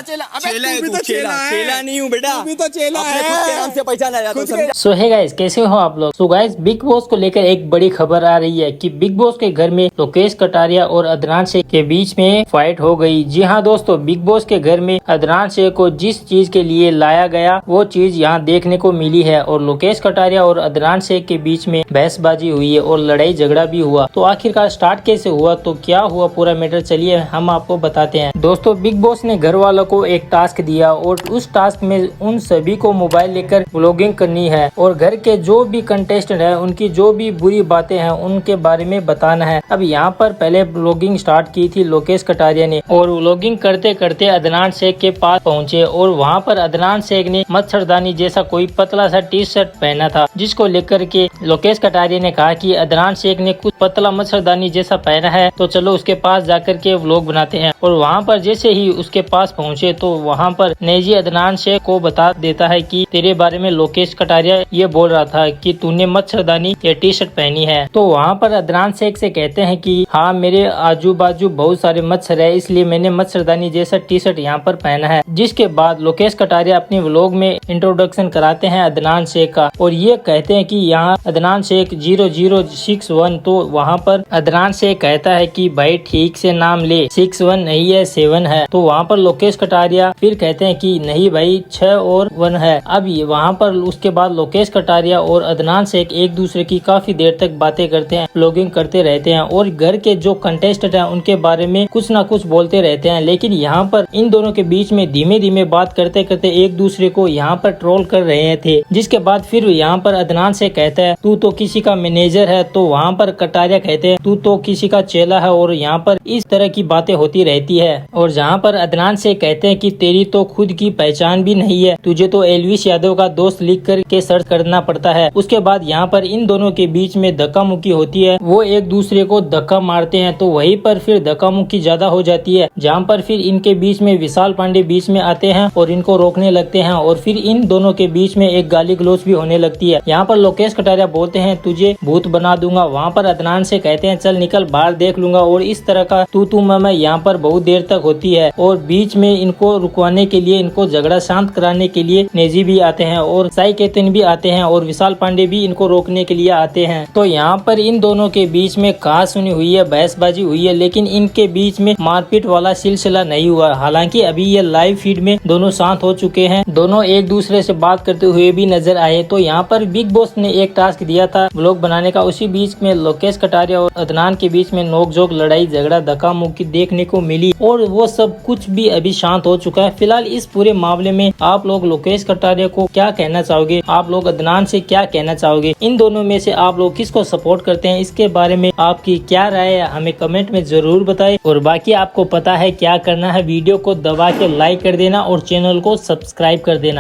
चेला तू भी तो चेला है। चेला नहीं हूँ बेटा, तू भी तो चेला अपने खुद के नाम है। से पहचाना जाता हूँ, खुद के- समझा? सो है गाइस, कैसे हो आप लोग। सो गाइस, बिग बॉस को लेकर एक बड़ी खबर आ रही है कि बिग बॉस के घर में लोकेश कटारिया और अदनान शेख के बीच में फाइट हो गई। जी हाँ दोस्तों, बिग बॉस के घर में अदनान शेख को जिस चीज के लिए लाया गया वो चीज यहाँ देखने को मिली है और लोकेश कटारिया और अदनान शेख के बीच में बहसबाजी हुई है और लड़ाई झगड़ा भी हुआ। तो आखिरकार स्टार्ट कैसे हुआ, तो क्या हुआ पूरा मैटर, चलिए हम आपको बताते हैं। दोस्तों, बिग बॉस ने घर वालों को एक टास्क दिया और उस टास्क में उन सभी को मोबाइल लेकर व्लॉगिंग करनी है और घर के जो भी कंटेस्टेंट है उनकी जो भी बुरी बातें हैं उनके बारे में बताना है। अब यहाँ पर पहले व्लॉगिंग स्टार्ट की थी लोकेश कटारिया ने और व्लॉगिंग करते करते अदनान शेख के पास पहुँचे और वहाँ पर अदनान शेख ने मच्छरदानी जैसा कोई पतला सा टी शर्ट पहना था, जिसको लेकर के लोकेश कटारिया ने कहा कि अदनान शेख ने कुछ पतला मच्छरदानी जैसा पहना है तो चलो उसके पास जाकर के व्लॉग बनाते हैं। और वहाँ पर जैसे ही उसके पास पहुँचे तो वहाँ पर नेजी अदनान शेख को बता देता है कि तेरे बारे में लोकेश कटारिया ये बोल रहा था कि तूने मच्छरदानी या टी शर्ट पहनी है। तो वहाँ पर अदनान शेख से कहते हैं कि हाँ, मेरे आजू बाजू बहुत सारे मच्छर है इसलिए मैंने मच्छरदानी जैसा टी शर्ट यहाँ पर पहना है। जिसके बाद लोकेश कटारिया अपने व्लॉग में इंट्रोडक्शन कराते हैं अदनान शेख का और ये कहते हैं कि यहाँ अदनान शेख 0061। तो वहाँ पर अदनान शेख कहता है कि भाई ठीक से नाम ले, 61 नहीं है 7 है। तो वहाँ पर लोकेश कटारिया फिर कहते हैं कि नहीं भाई 6 और 1 है। अब वहाँ पर उसके बाद लोकेश कटारिया और अदनान शेख एक दूसरे की काफी देर तक बातें करते हैं, व्लॉगिंग करते रहते हैं और घर के जो कंटेस्टेंट हैं उनके बारे में कुछ ना कुछ बोलते रहते हैं। लेकिन यहाँ पर इन दोनों के बीच में धीमे धीमे बात करते करते एक दूसरे को यहाँ पर ट्रोल कर रहे थे। जिसके बाद फिर यहाँ पर अदनान शेख कहता है तू तो किसी का मैनेजर है, तो वहाँ पर कटारिया कहते हैं तू तो किसी का चेला है और यहाँ पर इस तरह की बातें होती रहती है। और जहाँ पर अदनान शेख कहते हैं कि तेरी तो खुद की पहचान भी नहीं है, तुझे तो एलविश यादव का दोस्त लिख कर के सर्च करना पड़ता है। उसके बाद यहाँ पर इन दोनों के बीच में धक्का मुक्की होती है, वो एक दूसरे को धक्का मारते हैं। तो वहीं पर फिर धक्का मुक्की ज्यादा हो जाती है, जहाँ पर फिर इनके बीच में विशाल पांडे बीच में आते हैं और इनको रोकने लगते हैं और फिर इन दोनों के बीच में एक गाली गलौज भी होने लगती है। यहाँ पर लोकेश कटारिया बोलते हैं तुझे भूत बना दूंगा। वहाँ पर अदनान से कहते हैं चल निकल बाहर देख लूंगा। और इस तरह का तू मैं यहाँ पर बहुत देर तक होती है और बीच में इनको रुकवाने के लिए, इनको झगड़ा शांत कराने के लिए नेजी भी आते हैं और साई केतन भी आते हैं और विशाल पांडे भी इनको रोकने के लिए आते हैं। तो यहाँ पर इन दोनों के बीच में कहा सुनी हुई है, बहसबाजी हुई है, लेकिन इनके बीच में मारपीट वाला सिलसिला नहीं हुआ। हालांकि अभी ये लाइव फीड में दोनों शांत हो चुके हैं, दोनों एक दूसरे से बात करते हुए भी नजर आए। तो यहाँ पर बिग बॉस ने एक टास्क दिया था व्लॉग बनाने का, उसी बीच में लोकेश कटारिया और अदनान के बीच में नोकझोंक, लड़ाई झगड़ा, धक्का मुक्की देखने को मिली और वो सब कुछ भी अभी शांत हो चुका है। फिलहाल इस पूरे मामले में आप लोग लोकेश कटारिया को क्या कहना चाहोगे, आप लोग अदनान से क्या कहना चाहोगे, इन दोनों में से आप लोग किसको सपोर्ट करते हैं, इसके बारे में आपकी क्या राय है हमें कमेंट में जरूर बताएं। और बाकी आपको पता है क्या करना है, वीडियो को दबा के लाइक कर देना और चैनल को सब्सक्राइब कर देना।